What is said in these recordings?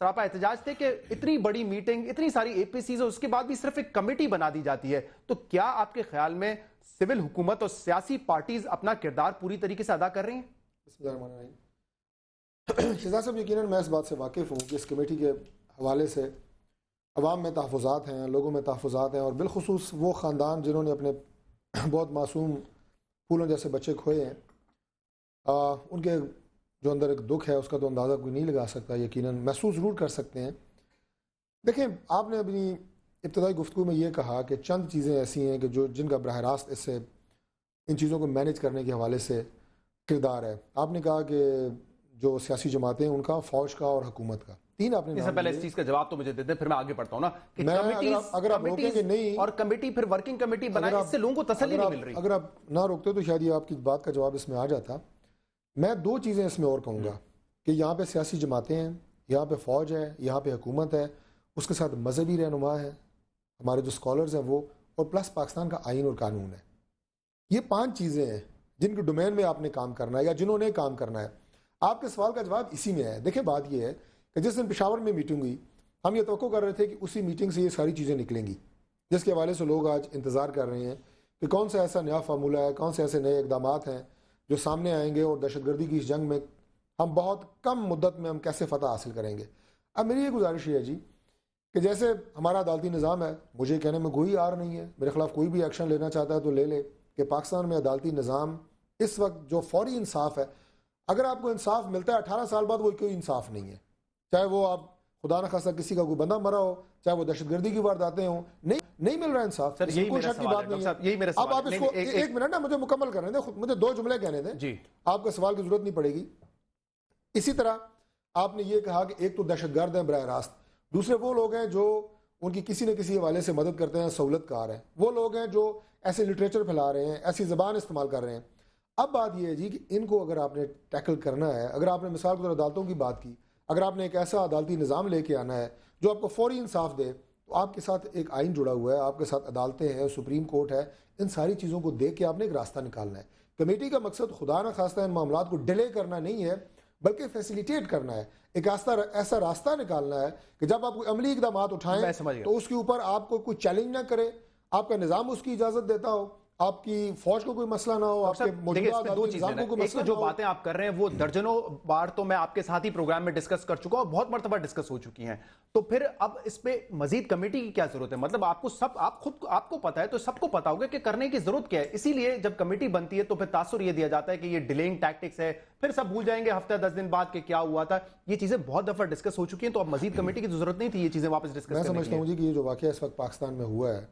سراپا احتجاج تھے کہ اتنی بڑی میٹنگ، اتنی ساری اے پی سیز، اس کے بعد بھی صرف ایک کمیٹی بنا دی جاتی ہے. تو کیا آپ کے خیال میں سول حکومت اور سیاسی پارٹیز اپنا کردار پوری طریقے سے ادا کر رہی ہیں؟ بسم اللہ الرحمن الرحیم. شہزاد صاحب یقیناً میں اس بات سے واقف ہوں کہ اس کمیٹی کے حوالے سے عوام میں تحفظات ہیں، لوگوں میں تحفظات ہیں، اور بالخصوص وہ خاندان جنہوں نے اپنے بہت معصوم پھولوں جیسے بچے کھوئے ہیں، ان کے جو اندر ایک دکھ ہے اس کا تو اندازہ کوئی نہیں لگا سکتا. یقیناً محسوس ضرور کر سکتے ہیں. دیکھیں، آپ نے اپنی ابتدائی گفتگو میں یہ کہا کہ چند چیزیں ایسی ہیں کہ جن کا براہ راست اس سے ان چیزوں کو مینیج کرنے کے حوالے سے کردار ہے. آپ نے کہا کہ جو سیاسی جماعتیں ان کا، فوج کا اور حکومت کا. تین آپ نے اس سے پہلے اس چیز کا جواب تو مجھے دے دیں، پھر میں آگے پڑھتا ہوں نا کہ اگر آپ روکیں گے نہیں اور کمیٹی پھر ورکنگ کمیٹی بنائے، اس سے لوگوں کو تسلی نہیں مل رہی. اگر آپ نہ روکتے تو شاید یہ آپ کی بات کا جواب اس میں آ جاتا. میں دو چیزیں اس میں اور کہوں گا کہ یہاں پہ سیاسی جماعتیں ہیں، یہاں پہ فوج ہے، یہاں پہ حکومت ہے، اس کے ساتھ مذہبی رہنما ہے، ہمارے جو اسکالرز ہیں وہ، اور پلس پاکستان کا آئین اور قانون ہے. یہ 5 چیزیں ہیں جن کے ڈومین میں آپ نے کام کرنا ہے یا جنہوں نے کام کرنا ہے. آپ کے سوال کا جواب اسی میں ہے. دیکھیں، بات یہ ہے کہ جس دن پشاور میں میٹنگ ہوئی، ہم یہ توقع کر رہے تھے کہ اسی میٹنگ سے یہ ساری چیزیں نکلیں گی، جس کے حوالے سے لوگ آج انتظار کر رہے ہیں کہ کون سا ایسا نیا فارمولہ ہے، کون سے ایسے نئے اقدامات ہیں جو سامنے آئیں گے، اور دہشت گردی کی اس جنگ میں ہم بہت کم مدت میں ہم کیسے فتح حاصل کریں گے. اب میری یہ گزارش یہ ہے جی کہ جیسے ہمارا عدالتی نظام ہے، مجھے کہنے میں کوئی آر نہیں ہے، میرے خلاف کوئی بھی ایکشن لینا چاہتا ہے تو لے لے، کہ پاکستان میں عدالتی نظام اس وقت جو فوری انصاف ہے، اگر آپ کو انصاف ملتا ہے 18 سال بعد، وہ کوئی انصاف نہیں ہے. چاہے وہ آپ خدا نہ خواستہ کسی کا کوئی بندہ مرا ہو، چاہے وہ دہشت گردی کی وارداتیں ہوں، نہیں مل رہا انصاف. کوئی شک کی بات نہیں ہے. اب آپ اس کو ایک منٹ نا مجھے مکمل کرنے دیں، مجھے 2 جملے کہنے دیں جی، آپ کا سوال کی ضرورت نہیں پڑے گی. اسی طرح آپ نے یہ کہا کہ ایک تو دہشت گرد ہیں براہ راست، دوسرے وہ لوگ ہیں جو ان کی کسی نہ کسی حوالے سے مدد کرتے ہیں، سہولت کار ہیں. وہ لوگ ہیں جو ایسے لٹریچر پھیلا رہے ہیں، ایسی زبان استعمال کر رہے ہیں. اب بات یہ ہے جی کہ ان کو اگر آپ نے ٹیکل کرنا ہے، اگر آپ نے مثال کے طور عدالتوں کی بات کی، اگر آپ نے ایک ایسا عدالتی نظام لے کے آنا ہے جو آپ کو فوری انصاف دے، تو آپ کے ساتھ ایک آئین جڑا ہوا ہے، آپ کے ساتھ عدالتیں ہیں، سپریم کورٹ ہے. ان ساری چیزوں کو دیکھ کے آپ نے ایک راستہ نکالنا ہے. کمیٹی کا مقصد خدا نہ خواستہ ان معاملات کو ڈیلے کرنا نہیں ہے، بلکہ فیسیلیٹیٹ کرنا ہے. ایک ایسا راستہ نکالنا ہے کہ جب آپ کوئی عملی اقدامات اٹھائیں تو اس کے اوپر آپ کو کوئی چیلنج نہ کرے، آپ کا نظام اس کی اجازت دیتا ہو، آپ کی فوج کو کوئی مسئلہ نہ ہو، آپ کے موجودہ نظام کو کوئی مسئلہ نہ ہو. جو باتیں آپ کر رہے ہیں وہ درجنوں بار تو میں آپ کے ساتھ ہی پروگرام میں ڈسکس کر چکا ہوں، بہت مرتبہ ڈسکس ہو چکی ہیں. تو پھر اب اس پہ مزید کمیٹی کی کیا ضرورت ہے؟ مطلب آپ کو پتا ہے تو سب کو پتا ہوگا کہ کرنے کی ضرورت کیا ہے. اسی لیے جب کمیٹی بنتی ہے تو پھر تاثر یہ دیا جاتا ہے کہ یہ ڈیلینگ ٹیکٹکس ہے، پھر سب بھول جائیں گے ہفتہ 10 دن بعد کہ کیا ہوا تھا. یہ چیزیں بہت دفعہ ڈسکس ہو چکی ہیں، تو اب مزید کمیٹی کی ضرورت نہیں تھی یہ چیزیں واپس ڈسکس کرنے کی. میں سمجھتا ہوں جی کہ یہ جو واقعہ اس وقت پاکستان میں ہوا ہے،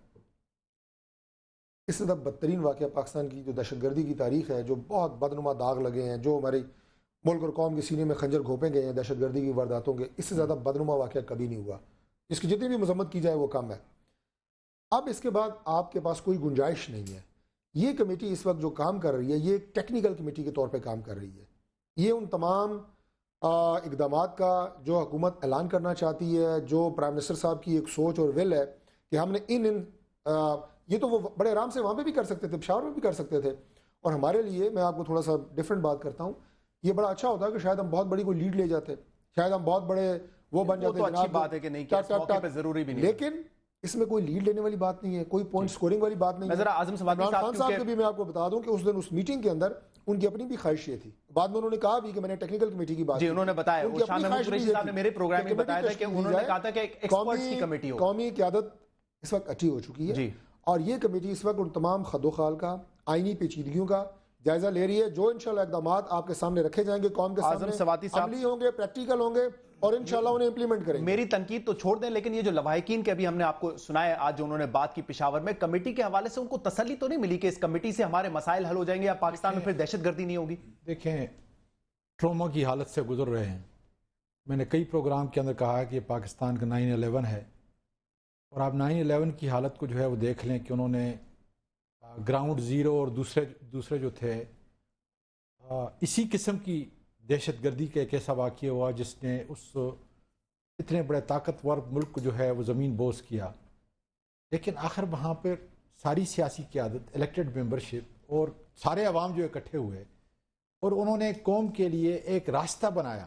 اس سے بدترین واقعہ پاکستان کی جو دہشت گردی کی تاریخ ہے، جو بہت بدنما داغ لگے ہیں، جو ہماری ملک اور قوم کے سینے میں خنجر گھونپے گئے ہیں دہشت گردی کی وارداتوں کے، اس سے زیادہ بدنما واقعہ کبھی نہیں ہوا. اس کی جتنی بھی مذمت کی جائے وہ کم ہے. اب اس کے بعد آپ کے پاس کوئی گنجائش نہیں ہے. یہ کمیٹی اس وقت جو کام کر رہی ہے، یہ ایک ٹیکنیکل کمیٹی کے طور پہ کام کر رہی ہے. یہ ان تمام اقدامات کا جو حکومت اعلان کرنا چاہتی ہے، جو پرائم منسٹر صاحب کی ایک سوچ اور ول ہے کہ ہم نے یہ تو وہ بڑے آرام سے وہاں پہ بھی کر سکتے تھے، پشاور میں بھی کر سکتے تھے. اور ہمارے لیے میں آپ کو تھوڑا سا ڈیفرنٹ بات کرتا ہوں، یہ بڑا اچھا ہوتا ہے کہ شاید ہم بہت بڑی کوئی لیڈ لے جاتے، شاید ہم بہت بڑے وہ بن جاتے. اچھی بات ہے کہ نہیں کیا اس موقع پہ ضروری بھی نہیں، لیکن اس میں کوئی لیڈ لینے والی بات نہیں ہے، کوئی پوائنٹ سکورنگ والی بات نہیں ہے. عمران خان صاحب کو بھی میں آپ کو بتا دوں کہ اس دن اس میٹنگ کے اندر ان کی اپنی بھی خواہش یہ تھی. بعد میں انہوں نے کہا بھی کہ میں نے ٹیکنیکل کمیٹی کی بات جی انہوں نے بتایا، وہ شاہ محمود قریشی صاحب نے میرے پروگرام میں بتایا تھا کہ انہوں نے کہا تھا کہ ایک ایکسپرٹس کی کمیٹی ہو. قومی قیادت اس وقت اچھی ہو چکی ہے اور یہ کمیٹی اس وقت ان تمام خد و خال کا، آئینی پیچیدگیوں کا جائزہ لے رہی ہے، جو انشاءاللہ اقدامات آپ کے سامنے رکھے جائیں گے، قوم کے سامنے عملی ہوں گے، پریکٹیکل ہوں گے اور انشاءاللہ انہیں امپلیمنٹ کریں گے. میری تنقید تو چھوڑ دیں، لیکن یہ جو لواحقین کے ابھی ہم نے آپ کو سنایا آج جو انہوں نے بات کی پشاور میں، کمیٹی کے حوالے سے ان کو تسلی تو نہیں ملی کہ اس کمیٹی سے ہمارے مسائل حل ہو جائیں گے یا پاکستان میں پھر دہشت گردی نہیں ہوگی؟ دیکھیں، ٹروما کی حالت سے گزر رہے ہیں. میں نے کئی پروگرام کے اندر کہا کہ پاکستان کا 9/11 ہے، اور آپ 9/11 کی حالت کو جو ہے وہ دیکھ لیں کہ انہوں نے گراؤنڈ زیرو اور دوسرے جو تھے اسی قسم کی دہشت گردی کا ایک ایسا واقعہ ہوا جس نے اس اتنے بڑے طاقتور ملک کو جو ہے وہ زمین بوس کیا. لیکن آخر وہاں پر ساری سیاسی قیادت، الیکٹڈ ممبرشپ اور سارے عوام جو اکٹھے ہوئے اور انہوں نے قوم کے لیے ایک راستہ بنایا.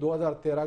2013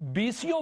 20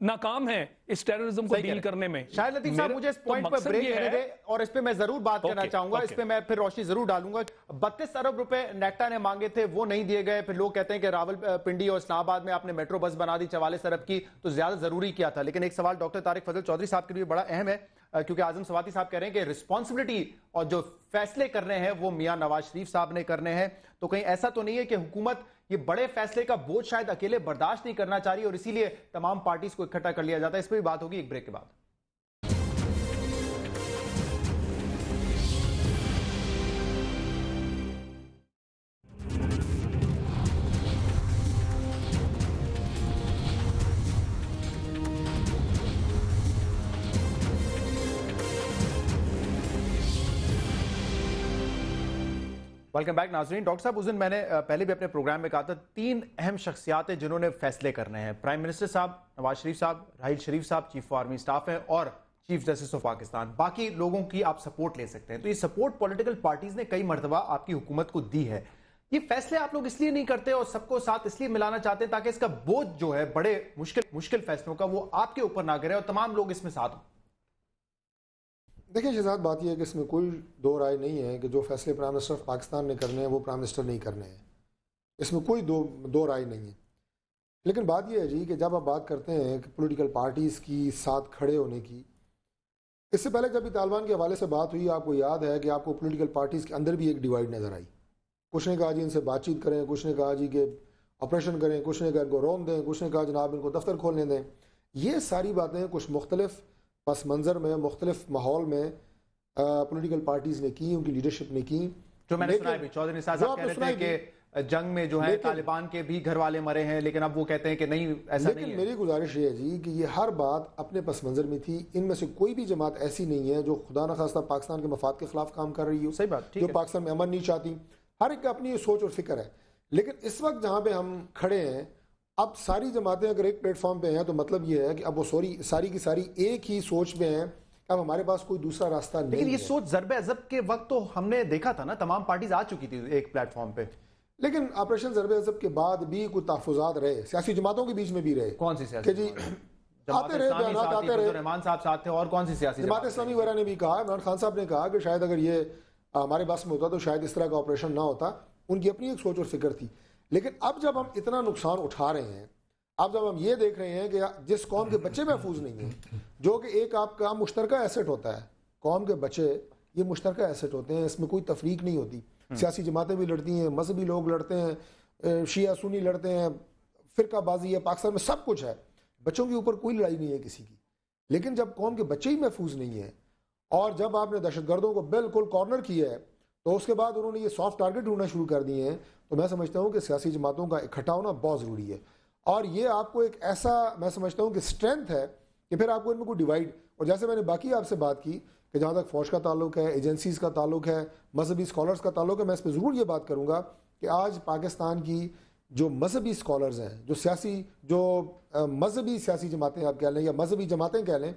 ناکام ہیں اس ٹیررزم کو ڈیل کرنے میں. شاہد لطیف صاحب مجھے اس پوائنٹ پر بریک لینے دیں اور اس پہ میں ضرور بات کرنا چاہوں گا, اس پہ میں پھر روشنی ضرور ڈالوں گا. 32 ارب روپے نیکٹا نے مانگے تھے, وہ نہیں دیے گئے. پھر لوگ کہتے ہیں کہ راول پنڈی اور اسلام آباد میں آپ نے میٹرو بس بنا دی 44 ارب کی, تو زیادہ ضروری کیا تھا. لیکن ایک سوال ڈاکٹر طارق فضل چودھری صاحب کے لیے بڑا اہم ہے, کیونکہ اعظم سواتی صاحب کہہ رہے ہیں کہ رسپانسبلٹی اور جو فیصلے کرنے ہیں وہ میاں نواز شریف صاحب نے کرنے ہیں. تو کہیں ایسا تو نہیں ہے کہ حکومت یہ بڑے فیصلے کا بوجھ شاید اکیلے برداشت نہیں کرنا چاہ رہی اور اسی لیے تمام پارٹیز کو اکٹھا کر لیا جاتا ہے؟ اس پہ بھی بات ہوگی ایک بریک کے بعد. ویلکم بیک ناظرین. ڈاکٹر صاحب, اس دن میں نے پہلے بھی اپنے پروگرام میں کہا تھا 3 اہم شخصیات ہیں جنہوں نے فیصلے کرنے ہیں. پرائم منسٹر صاحب نواز شریف صاحب, راحیل شریف صاحب چیف آف آرمی سٹاف ہیں, اور چیف جسٹس آف پاکستان. باقی لوگوں کی آپ سپورٹ لے سکتے ہیں. تو یہ سپورٹ پولیٹیکل پارٹیز نے کئی مرتبہ آپ کی حکومت کو دی ہے. یہ فیصلے آپ لوگ اس لیے نہیں کرتے اور سب کو ساتھ اس لیے ملانا چاہتے ہیں تاکہ اس کا بوجھ جو ہے بڑے مشکل فیصلوں کا وہ آپ کے اوپر نہ گرے اور تمام لوگ اس میں ساتھ ہوں. دیکھیں شہزاد, بات یہ ہے کہ اس میں کوئی دو رائے نہیں ہے کہ جو فیصلے پرائم منسٹر آف پاکستان نے کرنے ہیں وہ پرائم منسٹر نہیں کرنے ہیں. اس میں کوئی دو رائے نہیں ہے. لیکن بات یہ ہے جی کہ جب آپ بات کرتے ہیں کہ پولیٹیکل پارٹیز کی ساتھ کھڑے ہونے کی, اس سے پہلے جب طالبان کے حوالے سے بات ہوئی آپ کو یاد ہے کہ آپ کو پولیٹیکل پارٹیز کے اندر بھی ایک ڈیوائیڈ نظر آئی. کچھ نے کہا جی ان سے بات چیت کریں, کچھ نے کہا جی کہ آپریشن کریں, کچھ نے کہا ان کو روم دیں, کچھ نے کہا جناب ان کو دفتر کھولنے دیں. یہ ساری باتیں کچھ مختلف پس منظر میں مختلف ماحول میں پولیٹیکل پارٹیز نے کی, ان کی لیڈرشپ نے کی. جو میں نے سنا ہے چودھری نثار صاحب کہہ رہے تھے کہ جنگ میں جو ہے طالبان کے بھی گھر والے مرے ہیں, لیکن اب وہ کہتے ہیں کہ نہیں ایسا نہیں ہے. لیکن میری گزارش یہ ہے جی کہ یہ ہر بات اپنے پس منظر میں تھی. ان میں سے کوئی بھی جماعت ایسی نہیں ہے جو خدا نخواستہ پاکستان کے مفاد کے خلاف کام کر رہی ہو, صحیح بات, جو پاکستان میں امن نہیں چاہتی. ہر ایک کا اپنی یہ سوچ اور فکر ہے. لیکن اس وقت جہاں پہ ہم کھڑے ہیں, اب ساری جماعتیں اگر ایک پلیٹ فارم پہ ہیں تو مطلب یہ ہے کہ اب وہ ساری کی ساری ایک ہی سوچ پہ ہیں. اب ہمارے پاس کوئی دوسرا راستہ نہیں ہے. لیکن یہ سوچ ضرب عضب کے وقت تو ہم نے دیکھا تھا نا, تمام پارٹیز آ چکی تھی ایک پلیٹ فارم پہ. لیکن آپریشن ضرب عضب کے بعد بھی کوئی تحفظات رہے, سیاسی جماعتوں کے بیچ میں بھی رہے. کون سی سیاسی جی آتے رہے, بیانات آتے رہے. رحمان صاحب ساتھ تھے, اور کون سی سیاسی جماعت اسلامی وغیرہ نے بھی کہا, عمران خان صاحب نے کہا کہ شاید اگر یہ ہمارے بس میں ہوتا تو شاید اس طرح کا آپریشن نہ ہوتا. ان کی اپنی ایک سوچ اور فکر تھی. لیکن اب جب ہم اتنا نقصان اٹھا رہے ہیں, اب جب ہم یہ دیکھ رہے ہیں کہ جس قوم کے بچے محفوظ نہیں ہیں, جو کہ ایک آپ کا مشترکہ ایسٹ ہوتا ہے, قوم کے بچے یہ مشترکہ ایسٹ ہوتے ہیں, اس میں کوئی تفریق نہیں ہوتی. سیاسی جماعتیں بھی لڑتی ہیں, مذہبی لوگ لڑتے ہیں, شیعہ سنی لڑتے ہیں, فرقہ بازی ہے, پاکستان میں سب کچھ ہے. بچوں کے اوپر کوئی لڑائی نہیں ہے کسی کی. لیکن جب قوم کے بچے ہی محفوظ نہیں ہیں اور جب آپ نے دہشت گردوں کو بالکل کارنر کیا ہے تو اس کے بعد انہوں نے یہ سافٹ ٹارگٹ ڈھونڈنا شروع کر دیے ہیں, تو میں سمجھتا ہوں کہ سیاسی جماعتوں کا اکٹھا ہونا بہت ضروری ہے. اور یہ آپ کو ایک ایسا میں سمجھتا ہوں کہ اسٹرینتھ ہے کہ پھر آپ کو ان میں کوئی ڈیوائڈ, اور جیسے میں نے باقی آپ سے بات کی کہ جہاں تک فوج کا تعلق ہے, ایجنسیز کا تعلق ہے, مذہبی اسکالرز کا تعلق ہے, میں اس پہ ضرور یہ بات کروں گا کہ آج پاکستان کی جو مذہبی اسکالرز ہیں, جو مذہبی سیاسی جماعتیں آپ کہہ لیں یا مذہبی جماعتیں کہہ لیں,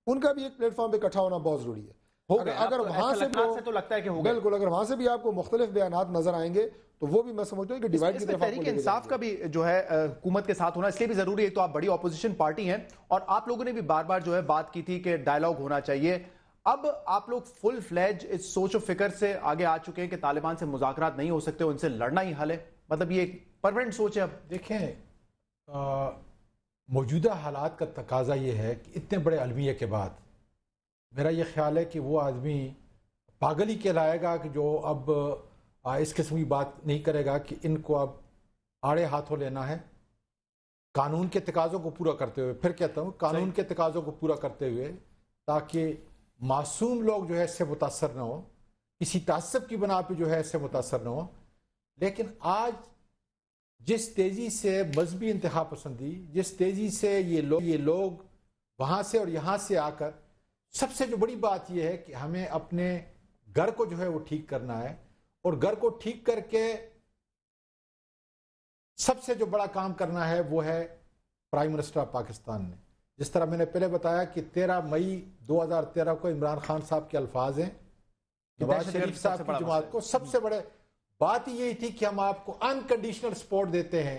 ان کا بھی ایک پلیٹ فارم پہ اکٹھا ہونا بہت ضروری ہے. اگر وہاں سے تو لگتا ہے کہ بالکل, اگر وہاں سے بھی آپ کو مختلف بیانات نظر آئیں گے تو وہ بھی میں سمجھتا ہوں کہ ڈیوائڈ کی طرف تحریک انصاف کا بھی جو ہے حکومت کے ساتھ ہونا اس لیے بھی ضروری ہے. تو آپ بڑی اپوزیشن پارٹی ہیں اور آپ لوگوں نے بھی بار بار جو ہے بات کی تھی کہ ڈائیلاگ ہونا چاہیے. اب آپ لوگ فل فلیج اس سوچ و فکر سے آگے آ چکے ہیں کہ طالبان سے مذاکرات نہیں ہو سکتے, ان سے لڑنا ہی حل ہے, مطلب یہ ایک پرماننٹ سوچ ہے. اب دیکھیں موجودہ حالات کا تقاضا یہ ہے کہ اتنے بڑے المیہ کے بعد میرا یہ خیال ہے کہ وہ آدمی پاگل ہی کہلائے گا کہ جو اب اس قسم کی بات نہیں کرے گا کہ ان کو اب آڑے ہاتھوں لینا ہے. قانون کے تقاضوں کو پورا کرتے ہوئے, پھر کہتا ہوں قانون کے تقاضوں کو پورا کرتے ہوئے, تاکہ معصوم لوگ جو ہے اس سے متاثر نہ ہو, کسی تعصب کی بنا پہ جو ہے اس سے متاثر نہ ہو. لیکن آج جس تیزی سے مذہبی انتہا پسندی, جس تیزی سے یہ لوگ وہاں سے اور یہاں سے آ کر, سب سے جو بڑی بات یہ ہے کہ ہمیں اپنے گھر کو جو ہے وہ ٹھیک کرنا ہے, اور گھر کو ٹھیک کر کے سب سے جو بڑا کام کرنا ہے وہ ہے پرائم منسٹر آف پاکستان نے. جس طرح میں نے پہلے بتایا کہ 13 مئی 2013 کو عمران خان صاحب کے الفاظ ہیں, نواز شریف صاحب کی جماعت کو سب سے بڑے بات یہی تھی کہ ہم آپ کو انکنڈیشنل سپورٹ دیتے ہیں.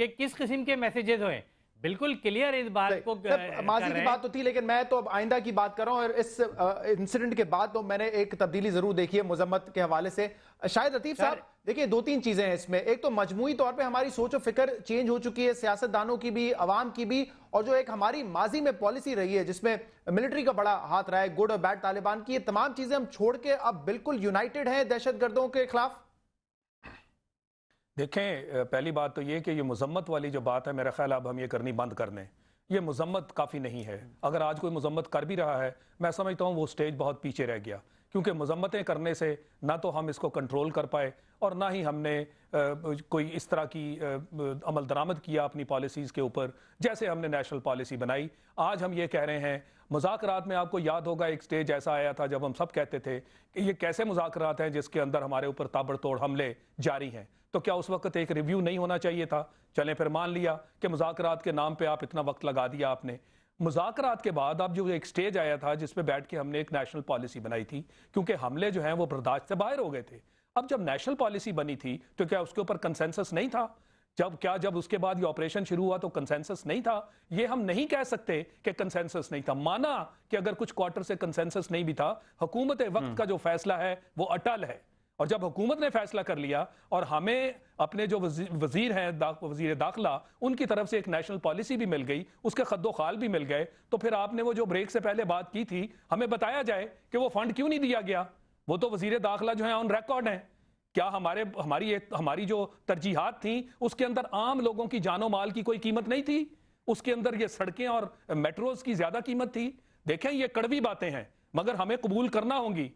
کہ کس قسم کے میسیجز ہوئے. بالکل کلیئر اس بات کو ماضی کی بات تو تھی، لیکن میں تو اب آئندہ کی بات کر رہا ہوں. اور اس انسیڈنٹ کے بعد تو میں نے ایک تبدیلی ضرور دیکھی ہے مذمت کے حوالے سے. شاہد لطیف صاحب دیکھیں 2-3 چیزیں ہیں اس میں. ایک تو مجموعی طور پہ ہماری سوچ و فکر چینج ہو چکی ہے، سیاستدانوں کی بھی، عوام کی بھی، اور جو ایک ہماری ماضی میں پالیسی رہی ہے جس میں ملٹری کا بڑا ہاتھ رہا ہے، گڈ اور بیڈ طالبان کی، یہ تمام چیزیں ہم چھوڑ کے اب بالکل یونائٹڈ ہیں دہشت گردوں کے خلاف. دیکھیں پہلی بات تو یہ کہ یہ مذمت والی جو بات ہے میرا خیال اب ہم یہ کرنی بند کر دیں. یہ مذمت کافی نہیں ہے. اگر آج کوئی مذمت کر بھی رہا ہے میں سمجھتا ہوں وہ سٹیج بہت پیچھے رہ گیا، کیونکہ مذمتیں کرنے سے نہ تو ہم اس کو کنٹرول کر پائے اور نہ ہی ہم نے کوئی اس طرح کی عمل درآمد کیا اپنی پالیسیز کے اوپر جیسے ہم نے نیشنل پالیسی بنائی. آج ہم یہ کہہ رہے ہیں مذاکرات میں، آپ کو یاد ہوگا ایک سٹیج ایسا آیا تھا جب ہم سب کہتے تھے کہ یہ کیسے مذاکرات ہیں جس کے اندر ہمارے اوپر تابڑ توڑ حملے جاری ہیں. تو کیا اس وقت ایک ریویو نہیں ہونا چاہیے تھا؟ چلیں پھر مان لیا کہ مذاکرات کے نام پہ آپ اتنا وقت لگا دیا آپ نے. مذاکرات کے بعد اب جو ایک سٹیج آیا تھا جس پہ بیٹھ کے ہم نے ایک نیشنل پالیسی بنائی تھی، کیونکہ حملے جو ہیں وہ برداشت سے باہر ہو گئے تھے. اب جب نیشنل پالیسی بنی تھی تو کیا اس کے اوپر کنسنسس نہیں تھا؟ جب اس کے بعد یہ آپریشن شروع ہوا تو کنسنسس نہیں تھا؟ یہ ہم نہیں کہہ سکتے کہ کنسنسس نہیں تھا. مانا کہ اگر کچھ کوارٹر سے کنسنسس نہیں بھی تھا، حکومت وقت کا جو فیصلہ ہے وہ اٹل ہے. اور جب حکومت نے فیصلہ کر لیا اور ہمیں اپنے جو وزیر ہیں وزیر داخلہ ان کی طرف سے ایک نیشنل پالیسی بھی مل گئی، اس کے خد و خال بھی مل گئے، تو پھر آپ نے وہ جو بریک سے پہلے بات کی تھی ہمیں بتایا جائے کہ وہ فنڈ کیوں نہیں دیا گیا. وہ تو وزیر داخلہ جو ہیں آن ریکارڈ ہیں. کیا ہماری جو ترجیحات تھیں اس کے اندر عام لوگوں کی جان و مال کی کوئی قیمت نہیں تھی؟ اس کے اندر یہ سڑکیں اور میٹروز کی زیادہ قیمت تھی؟ دیکھیں یہ کڑوی باتیں ہیں مگر ہمیں قبول کرنا ہوں گی.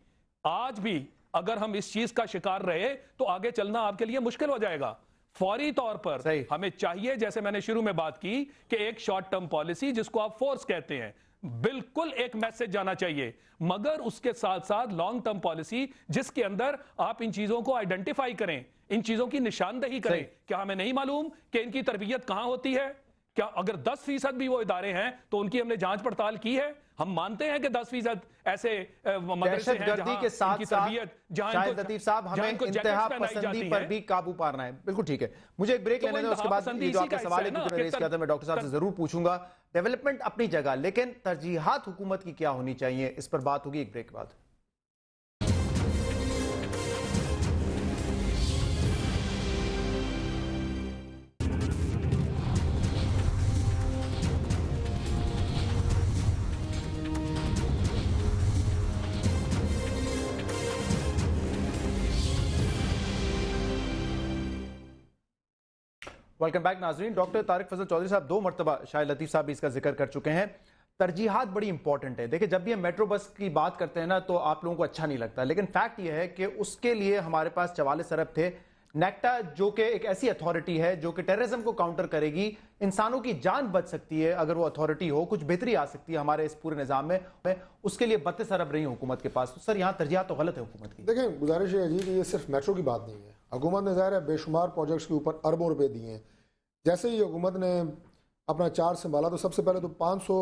آج بھی اگر ہم اس چیز کا شکار رہے تو آگے چلنا آپ کے لیے مشکل ہو جائے گا. فوری طور پر ہمیں چاہیے، جیسے میں نے شروع میں بات کی، کہ ایک شارٹ ٹرم پالیسی جس کو آپ فورس کہتے ہیں، بالکل ایک میسج جانا چاہیے، مگر اس کے ساتھ ساتھ لانگ ٹرم پالیسی جس کے اندر آپ ان چیزوں کو آئیڈینٹیفائی کریں، ان چیزوں کی نشاندہی کریں. کیا ہمیں نہیں معلوم کہ ان کی تربیت کہاں ہوتی ہے؟ کیا اگر 10% بھی وہ ادارے ہیں تو ان کی ہم نے جانچ پڑتال کی ہے؟ ہم مانتے ہیں کہ 10% ایسے مدرسے ہیں گردی کے ساتھ ساتھ شاہد لطیف صاحب ہمیں انتہا پسندی پر بھی قابو پانا ہے. بالکل ٹھیک ہے. مجھے ایک بریک لینے دیں، اس کے بعد جو آپ کا سوال ہے جو میں ریز کیا تھا میں ڈاکٹر صاحب سے ضرور پوچھوں گا. ڈیولپمنٹ اپنی جگہ، لیکن ترجیحات حکومت کی کیا ہونی چاہیے، اس پر بات ہوگی ایک بریک کے بعد. ویلکم بیک ناظرین. ڈاکٹر طارق فضل چودھری صاحب 2 مرتبہ شاہد لطیف صاحب بھی اس کا ذکر کر چکے ہیں. ترجیحات بڑی امپورٹنٹ ہے. دیکھیں جب بھی ہم میٹرو بس کی بات کرتے ہیں نا تو آپ لوگوں کو اچھا نہیں لگتا، لیکن فیکٹ یہ ہے کہ اس کے لیے ہمارے پاس 44 ارب تھے. نیکٹا جو کہ ایک ایسی اتھارٹی ہے جو کہ ٹیررزم کو کاؤنٹر کرے گی، انسانوں کی جان بچ سکتی ہے اگر وہ اتھارٹی ہو، کچھ بہتری آ سکتی ہے ہمارے اس پورے نظام میں، اس کے لیے 32 ارب رہی حکومت کے پاس. سر یہاں ترجیحات تو غلط ہے حکومت کی. دیکھیں گزارش ہے جی کہ یہ صرف میٹرو کی بات نہیں ہے. حکومت نے ظاہر ہے بے شمار پروجیکٹس کے اوپر اربوں روپے دیے ہیں. جیسے ہی حکومت نے اپنا چارج سنبھالا تو سب سے پہلے تو 500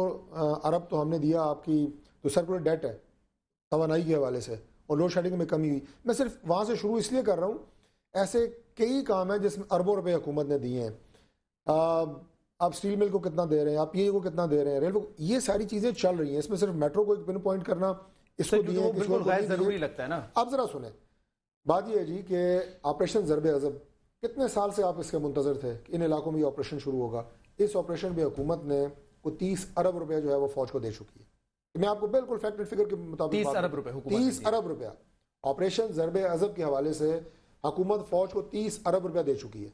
ارب تو ہم نے دیا آپ کی جو سرکولر ڈیٹ ہے توانائی کے حوالے سے، اور لوڈ شیڈنگ میں کمی ہوئی. میں صرف وہاں سے شروع اس لیے کر رہا ہوں، ایسے کئی کام ہیں جس میں اربوں روپے حکومت نے دیے ہیں. آپ اسٹیل مل کو کتنا دے رہے ہیں، آپ پی اے کو کتنا دے رہے ہیں، ریلوے، یہ ساری چیزیں چل رہی ہیں. اس میں صرف میٹرو کو ایک پن پوائنٹ کرنا اس کو دیے بالکل غیر ضروری لگتا ہے نا. آپ ذرا سنیں، بات یہ ہے جی کہ آپریشن ضرب عضب کتنے سال سے آپ اس کے منتظر تھے کہ ان علاقوں میں یہ آپریشن شروع ہوگا. اس آپریشن میں حکومت نے کو 30 ارب روپے جو ہے وہ فوج کو دے چکی ہے. میں آپ کو بالکل فیکٹ اینڈ فگر کے مطابق 30 ارب روپے 30 ارب روپیہ آپریشن ضرب عضب کے حوالے سے حکومت فوج کو 30 ارب روپیہ دے چکی ہے.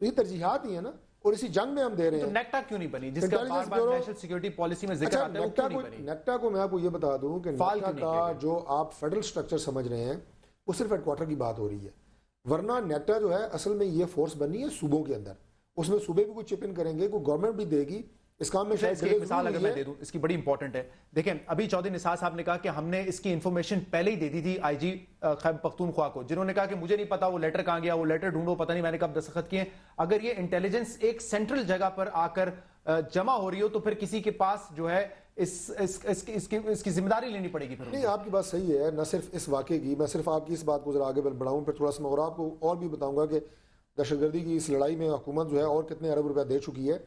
یہ ترجیحات ہی ہے نا، اور اسی جنگ میں ہم دے رہے ہیں. نیکٹا کیوں نہیں بنی جس کا بار بار نیشنل سیکیورٹی پالیسی میں ذکر آتا ہے، وہ کیوں نہیں بنی؟ نیکٹا کو میں آپ کو یہ بتا دوں کہ نیکٹا کا جو آپ فیڈرل سٹرکچر سمجھ رہے ہیں وہ صرف ہیڈ کوارٹر کی بات ہو رہی ہے، ورنہ نیکٹا جو ہے اصل میں یہ فورس بنی ہے صوبوں کے اندر. اس میں صوبے بھی کچھ چپ ان کریں گے، کوئی گورنمنٹ بھی دے گی. اس کام میں شاید ایک مثال اگر میں دے دوں اس کی بڑی امپورٹنٹ ہے. دیکھیں ابھی چودھری نثار صاحب نے کہا کہ ہم نے اس کی انفارمیشن پہلے ہی دے دی تھی آئی جی خیبر پختونخوا کو، جنہوں نے کہا کہ مجھے نہیں پتا وہ لیٹر کہاں گیا، وہ لیٹر ڈھونڈو، پتہ نہیں میں نے کب دستخط کیے. اگر یہ انٹیلیجنس ایک سینٹرل جگہ پر آ کر جمع ہو رہی ہو تو پھر کسی کے پاس جو ہے اس کی ذمہ داری لینی پڑے گی. نہیں، آپ کی بات صحیح ہے. نہ صرف اس واقعے کی، میں صرف آپ کی اس بات کو ذرا آگے بڑھاؤں، پھر تھوڑا سا اور آپ کو اور بھی بتاؤں گا کہ دہشت گردی کی اس لڑائی میں حکومت جو ہے اور کتنے ارب روپیہ دے چکی ہے.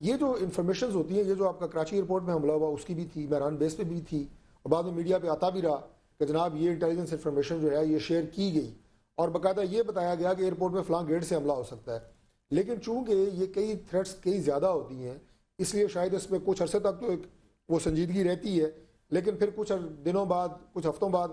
یہ جو انفارمیشنز ہوتی ہیں، یہ جو آپ کا کراچی ایئرپورٹ میں حملہ ہوا اس کی بھی تھی، مہران بیس پہ بھی تھی، اور بعد میں میڈیا پہ آتا بھی رہا کہ جناب یہ انٹیلیجنس انفارمیشن جو ہے یہ شیئر کی گئی، اور باقاعدہ یہ بتایا گیا کہ ایئرپورٹ میں فلاں گیٹ سے حملہ ہو سکتا ہے. لیکن چونکہ یہ کئی تھریٹس کئی زیادہ ہوتی ہیں، اس لیے شاید اس میں کچھ عرصے تک تو ایک وہ سنجیدگی رہتی ہے، لیکن پھر کچھ دنوں بعد، کچھ ہفتوں بعد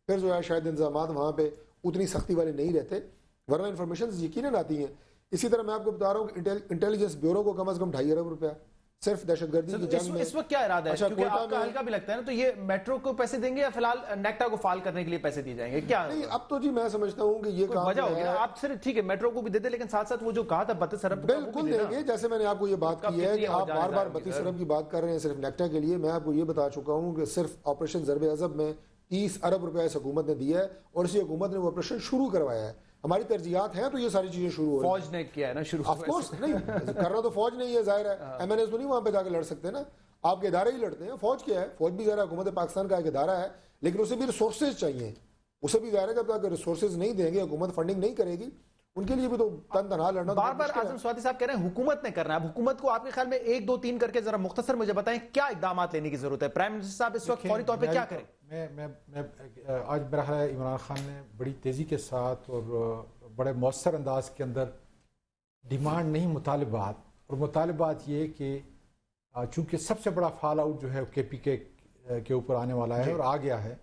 پھر جو ہے شاید انتظامات وہاں پہ اتنی سختی والے نہیں رہتے، ورنہ انفارمیشنز یقیناً آتی ہیں. اسی طرح میں آپ کو بتا رہا ہوں کہ انٹیلیجنس بیورو کو کم از کم 2.5 ارب روپیہ صرف دہشت گردی کی جنگ میں. اس وقت کیا ارادہ ہے؟ کیونکہ آپ کا ہلکا بھی لگتا ہے نا، تو یہ میٹرو کو پیسے دیں گے یا فی الحال نیکٹا کو فعال کرنے کے لیے پیسے دیے جائیں گے؟ کیا نہیں، اب تو جی میں سمجھتا ہوں کہ یہ کام وجہ ہوگی نا، آپ صرف ٹھیک ہے میٹرو کو بھی دے دیں، لیکن ساتھ ساتھ وہ جو کہا تھا 32 ارب بالکل دیں گے. جیسے میں نے آپ کو یہ بات کی ہے کہ آپ بار بار 32 ارب کی بات کر رہے ہیں صرف نیکٹا کے لیے، میں آپ کو یہ بتا چکا ہوں کہ صرف آپریشن ضرب عضب میں 30 ارب روپیہ اس حکومت نے دیا ہے، اور اسی حکومت نے وہ آپریشن شروع کروایا ہے. ہماری ترجیحات ہیں تو یہ ساری چیزیں شروع ہو رہی ہیں. فوج نے کیا ہے نا شروع، آف کورس نہیں کرنا تو فوج نہیں ہے، ظاہر ہے ایم این ایز تو نہیں وہاں پہ جا کے لڑ سکتے نا، آپ کے ادارے ہی لڑتے ہیں. فوج کیا ہے؟ فوج بھی ظاہر حکومت پاکستان کا ایک ادارہ ہے، لیکن اسے بھی ریسورسز چاہیے. اسے بھی ظاہر ہے جب تک ریسورسز نہیں دیں گے، حکومت فنڈنگ نہیں کرے گی، ان کے لیے بھی تو تن تنہا لڑنا. بار بار اعظم سوادی صاحب کہہ رہے ہیں حکومت نے کرنا ہے. اب حکومت کو آپ کے خیال میں 1 2 3 کر کے ذرا مختصر مجھے بتائیں کیا اقدامات لینے کی ضرورت ہے؟ پرائم منسٹر صاحب اس وقت فوری طور پہ کیا کریں؟ میں آج میرا خیال ہے عمران خان نے بڑی تیزی کے ساتھ اور بڑے مؤثر انداز کے اندر ڈیمانڈ نہیں، مطالبات، اور مطالبات یہ کہ چونکہ سب سے بڑا فال آؤٹ جو ہے کے پی کے اوپر آنے والا ہے اور آ گیا ہے،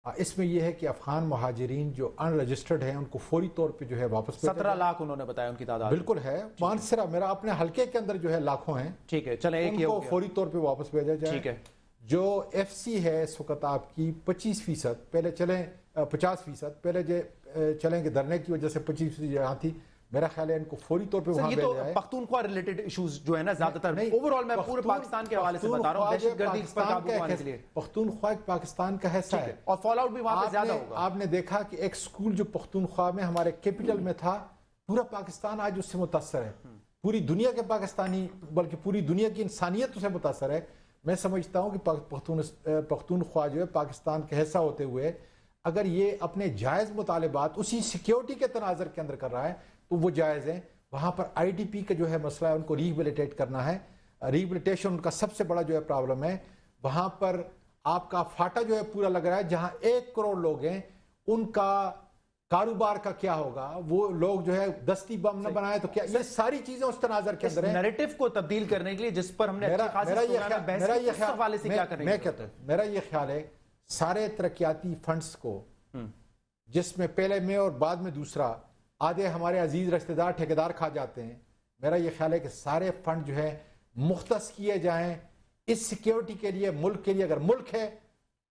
اس میں یہ ہے کہ افغان مہاجرین جو ان رجسٹرڈ ہیں ان کو فوری طور پہ جو ہے واپس 17 لاکھ انہوں نے بتایا ان کی تعداد بالکل ہے. مانسرا میرا اپنے حلقے کے اندر جو ہے لاکھوں ہیں، ٹھیک ہے چلیں ایک ان کو فوری طور پہ واپس بھیجا جائے. ٹھیک ہے. جو ایف سی ہے اس وقت آپ کی 25%، پہلے چلیں 50%، پہلے چلیں کہ دھرنے کی وجہ سے 25% یہاں تھی، میرا خیال ہے ان کو فوری طور پہ وہاں بھیجا جائے. پختونخوا ریلیٹڈ ایشوز جو ہے نا زیادہ تر اوورال میں پورے پاکستان کے حوالے سے بتا رہا ہوں، دہشت گردی پر قابو پانے کے لیے پختونخوا پاکستان کا حصہ ہے، اور فال آؤٹ بھی وہاں پہ زیادہ ہوگا. آپ نے دیکھا کہ ایک سکول جو پختونخوا میں ہمارے کیپٹل میں تھا، پورا پاکستان آج اس سے متاثر ہے، پوری دنیا کے پاکستانی بلکہ پوری دنیا کی انسانیت اسے متاثر ہے. میں سمجھتا ہوں کہ پختونخوا جو ہے پاکستان کا حصہ ہوتے ہوئے اگر یہ اپنے جائز مطالبات اسی سیکیورٹی کے تناظر کے اندر کر رہا ہے تو وہ جائز ہیں. وہاں پر آئی ڈی پی کا جو ہے مسئلہ ہے، ان کو ریہیبلیٹیٹ کرنا ہے. ریہیبلیٹیشن ان کا سب سے بڑا جو ہے پرابلم ہے. وہاں پر آپ کا فاٹا جو ہے پورا لگ رہا ہے، جہاں 1 کروڑ لوگ ہیں ان کا کاروبار کا کیا ہوگا؟ وہ لوگ جو ہے دستی بم نہ بنائے تو کیا؟ یہ ساری چیزیں اس تناظر کے اندر ہیں. نیریٹو کو تبدیل کرنے کے لیے جس پر ہم نے میرا یہ خیال ہے سارے ترقیاتی فنڈز کو، جس میں پہلے میں اور بعد میں دوسرا، آدھے ہمارے عزیز رشتہ دار ٹھیکیدار کھا جاتے ہیں، میرا یہ خیال ہے کہ سارے فنڈ جو ہے مختص کیے جائیں اس سیکیورٹی کے لیے، ملک کے لیے. اگر ملک ہے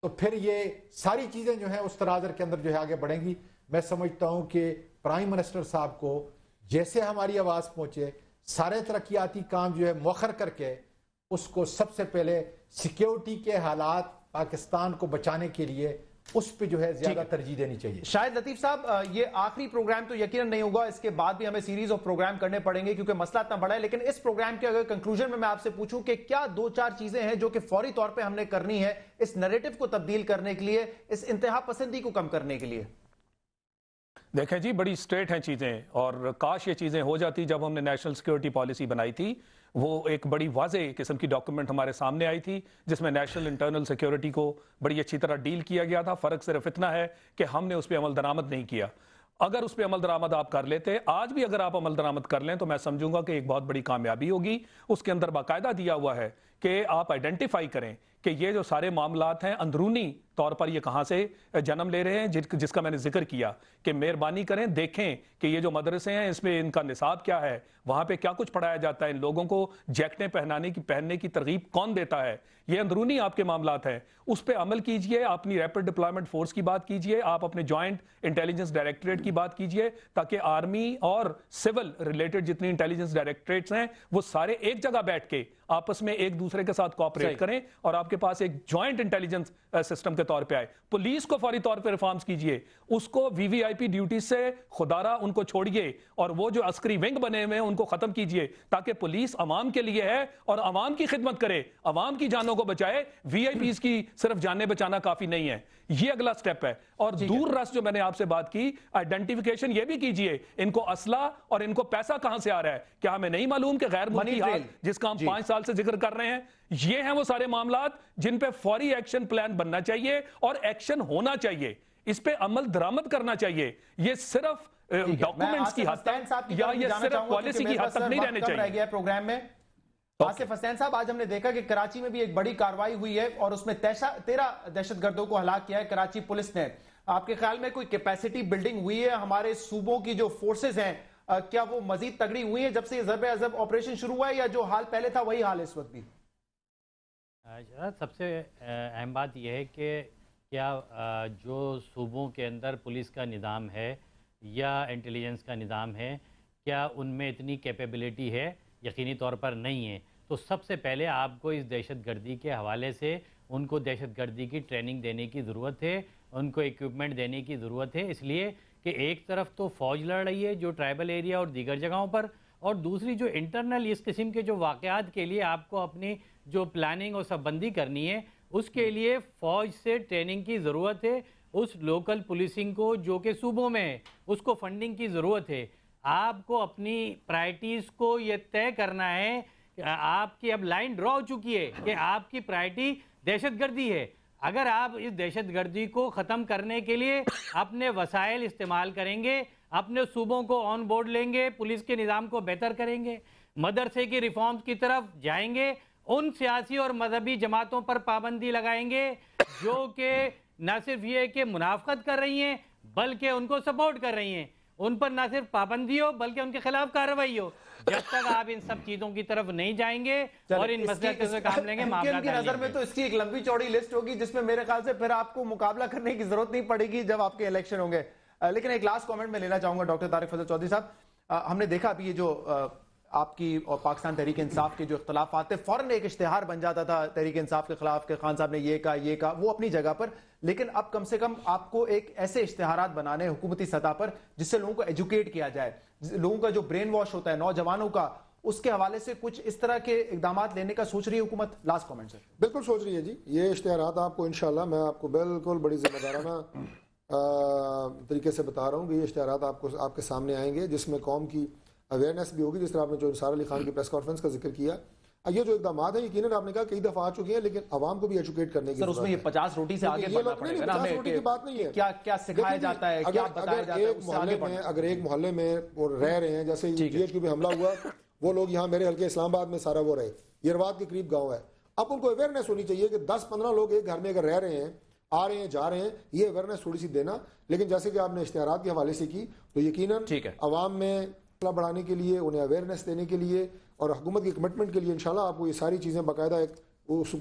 تو پھر یہ ساری چیزیں جو ہیں اس تناظر کے اندر جو ہے آگے بڑھیں گی. میں سمجھتا ہوں کہ پرائم منسٹر صاحب کو جیسے ہماری آواز پہنچے، سارے ترقیاتی کام جو ہے مؤخر کر کے اس کو سب سے پہلے سیکیورٹی کے حالات پاکستان کو بچانے کے لیے اس پہ جو ہے زیادہ ترجیح دینی چاہیے. شاید لطیف صاحب یہ آخری پروگرام تو یقیناً نہیں ہوگا، اس کے بعد بھی ہمیں سیریز آف پروگرام کرنے پڑیں گے کیونکہ مسئلہ اتنا بڑا ہے. لیکن اس پروگرام کے اگر کنکلوژن میں آپ سے پوچھوں کہ کیا 2-4 چیزیں ہیں جو کہ فوری طور پہ ہم نے کرنی ہے اس نیریٹو کو تبدیل کرنے کے لیے، اس انتہا پسندی کو کم کرنے کے لیے؟ دیکھیں جی بڑی سٹریٹ ہیں چیزیں، اور کاش یہ چیزیں ہو جاتی جب ہم نے نیشنل سیکیورٹی پالیسی بنائی تھی. وہ ایک بڑی واضح قسم کی ڈاکومنٹ ہمارے سامنے آئی تھی جس میں نیشنل انٹرنل سیکیورٹی کو بڑی اچھی طرح ڈیل کیا گیا تھا. فرق صرف اتنا ہے کہ ہم نے اس پہ عمل درآمد نہیں کیا. اگر اس پہ عمل درآمد آپ کر لیتے، آج بھی اگر آپ عمل درآمد کر لیں تو میں سمجھوں گا کہ ایک بہت بڑی کامیابی ہوگی. اس کے اندر باقاعدہ دیا ہوا ہے کہ آپ آئیڈینٹیفائی کریں کہ یہ جو سارے معاملات ہیں اندرونی طور پر یہ کہاں سے جنم لے رہے ہیں، جس کا میں نے ذکر کیا کہ مہربانی کریں دیکھیں کہ یہ جو مدرسے ہیں اس میں ان کا نصاب کیا ہے، وہاں پہ کیا کچھ پڑھایا جاتا ہے، ان لوگوں کو جیکٹیں پہننے کی ترغیب کون دیتا ہے. یہ اندرونی آپ کے معاملات ہیں، اس پہ عمل کیجئے. آپ اپنی ریپڈ ڈپلائمنٹ فورس کی بات کیجئے، آپ اپنے جوائنٹ انٹیلیجنس ڈائریکٹریٹ کی بات کیجئے، تاکہ آرمی اور سول ریلیٹڈ جتنی انٹیلیجنس ڈائریکٹریٹس ہیں وہ سارے ایک جگہ بیٹھ کے آپس میں ایک دوسرے کے ساتھ کوآپریٹ کریں اور آپ کے پاس ایک جوائنٹ انٹیلیجنس سسٹم کے طور پہ آئے. پولیس کو فوری طور پہ ریفارمز کیجئے, اس کو وی وی آئی پی ڈیوٹی سے خدارہ ان کو چھوڑیے, اور وہ جو عسکری ونگ بنے ہوئے ہیں ان کو ختم کیجئے, تاکہ پولیس عوام کے لیے ہے اور عوام کی خدمت کرے, عوام کی جانوں کو بچائے. وی آئی پیز کی صرف جانیں بچانا کافی نہیں ہے, یہ اگلا سٹیپ ہے. اور دور رس جو میں نے آپ سے بات کی, آئیڈینٹیفیکیشن یہ بھی کیجئے ان کو اسلحہ اور ان کو پیسہ کہاں سے آ رہا ہے. کیا ہمیں نہیں معلوم کہ غیر ملکی ہاتھ جس کا ہم 5 سال سے ذکر کر رہے ہیں, یہ ہیں وہ سارے معاملات جن پہ فوری ایکشن پلان بننا چاہیے اور ایکشن ہونا چاہیے, اس پہ عمل درآمد کرنا چاہیے. یہ صرف ڈاکومنٹس کی حد تک یا یہ صرف پالیسی کی حد تک نہیں رہنے چاہیے. پروگرام میں آصف حسین صاحب, آج ہم نے دیکھا کہ کراچی میں بھی ایک بڑی کاروائی ہوئی ہے اور اس میں 13 دہشت گردوں کو ہلاک کیا ہے کراچی پولیس نے. آپ کے خیال میں کوئی کیپیسٹی بلڈنگ ہوئی ہے ہمارے صوبوں کی جو فورسز ہیں, کیا وہ مزید تگڑی ہوئی ہیں جب سے یہ ضرب عضب آپریشن شروع ہوا ہے, یا جو حال پہلے تھا وہی حال اس وقت بھی؟ سب سے اہم بات یہ ہے کہ کیا جو صوبوں کے اندر پولیس کا نظام ہے یا انٹیلیجنس کا نظام ہے, کیا ان میں اتنی کیپیبلٹی ہے؟ یقینی طور پر نہیں ہے. تو سب سے پہلے آپ کو اس دہشت گردی کے حوالے سے ان کو دہشت گردی کی ٹریننگ دینے کی ضرورت ہے, ان کو ایکوپمنٹ دینے کی ضرورت ہے, اس لیے کہ ایک طرف تو فوج لڑ رہی ہے جو ٹرائبل ایریا اور دیگر جگہوں پر, اور دوسری جو انٹرنل اس قسم کے جو واقعات کے لیے آپ کو اپنی جو پلاننگ اور سب بندی کرنی ہے, اس کے لیے فوج سے ٹریننگ کی ضرورت ہے. اس لوکل پولیسنگ کو جو کہ صوبوں میں ہے اس کو فنڈنگ کی ضرورت ہے. آپ کو اپنی پرائرٹیز کو یہ طے کرنا ہے, آپ کی اب لائن ڈرا ہو چکی ہے کہ آپ کی پرائرٹی دہشت گردی ہے. اگر آپ اس دہشت گردی کو ختم کرنے کے لیے اپنے وسائل استعمال کریں گے, اپنے صوبوں کو آن بورڈ لیں گے, پولیس کے نظام کو بہتر کریں گے, مدرسے کی ریفارمز کی طرف جائیں گے, ان سیاسی اور مذہبی جماعتوں پر پابندی لگائیں گے جو کہ نہ صرف یہ کہ منافقت کر رہی ہیں بلکہ ان کو سپورٹ کر رہی ہیں, ان پر نہ صرف پابندی ہو بلکہ ان کے خلاف کارروائی ہو. جب تک آپ ان سب چیزوں کی طرف نہیں جائیں گے اور ان مسئلے سے کام لیں گے, معاملات کی نظر میں تو اس کی ایک لمبی چوڑی لسٹ ہوگی جس میں میرے خیال سے پھر آپ کو مقابلہ کرنے کی ضرورت نہیں پڑے گی جب آپ کے الیکشن ہوں گے. لیکن ایک لاسٹ کامنٹ میں لینا چاہوں گا ڈاکٹر طارق فضل چودھری صاحب, ہم نے دیکھا ابھی یہ جو آپ کی اور پاکستان تحریک انصاف کے جو اختلافات تھے, فوراً ایک اشتہار بن جاتا تھا تحریک انصاف کے خلاف کہ خان صاحب نے یہ کہا, وہ اپنی جگہ پر, لیکن اب کم سے کم آپ کو ایک ایسے اشتہارات بنانے حکومتی سطح پر جس سے لوگوں کو ایجوکیٹ کیا جائے, لوگوں کا جو برین واش ہوتا ہے نوجوانوں کا, اس کے حوالے سے کچھ اس طرح کے اقدامات لینے کا سوچ رہی ہے حکومت؟ لاسٹ کامنٹ سر. بالکل سوچ رہی ہے جی. یہ اشتہارات آپ کو انشاءاللہ میں آپ کو بالکل بڑی ذمہ دارانہ طریقے سے بتا رہا ہوں کہ یہ اشتہارات آپ کے سامنے آئیں گے جس میں قوم کی اویئرنیس بھی ہوگی, جس طرح آپ نے جو انصار علی خان کی پریس کانفرنس کا ذکر کیا. یہ جو اقدامات ہیں یقیناً آپ نے کہا کئی دفعہ آ چکے ہیں, لیکن عوام کو بھی ایجوکیٹ کرنے کی ضرورت ہے. اس میں یہ 50 روٹی سے آگے بڑھنا پڑے گا, 50 روٹی کی بات نہیں ہے. کیا سکھایا جاتا ہے, کیا بتایا جاتا ہے, اس سے آگے بڑھنا. اگر ایک محلے میں وہ رہ رہے ہیں, جیسے جی ایچ کیو پہ حملہ ہوا, وہ لوگ یہاں میرے حلقے اسلام آباد میں سارا وہ رہے, یرواد کے قریب گاؤں ہے, اب ان کو اویئرنیس ہونی چاہیے کہ 10-15 لوگ ایک گھر میں اگر رہ رہے ہیں, آ رہے ہیں جا رہے ہیں, یہ اویئرنیس تھوڑی سی دینا. لیکن جیسے کہ آپ نے اشتہارات کے حوالے سے کی, تو یقیناً عوام میں بڑھانے کے لیے, انہیں اویئرنیس دینے کے لیے اور حکومت کی کمٹمنٹ کے لیے انشاءاللہ آپ کو یہ ساری چیزیں باقاعدہ ایک بہت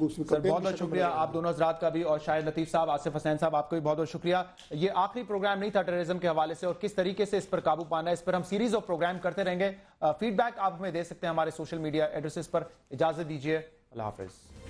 بہت شکریہ آپ دونوں حضرات کا بھی, اور شاہد لطیف صاحب, آصف حسین صاحب, آپ کو بھی بہت بہت شکریہ. یہ آخری پروگرام نہیں تھا ٹیررزم کے حوالے سے, اور کس طریقے سے اس پر قابو پانا ہے اس پر ہم سیریز آف پروگرام کرتے رہیں گے. فیڈ بیک آپ ہمیں دے سکتے ہیں ہمارے سوشل میڈیا ایڈریسز پر. اجازت دیجیے, اللہ حافظ.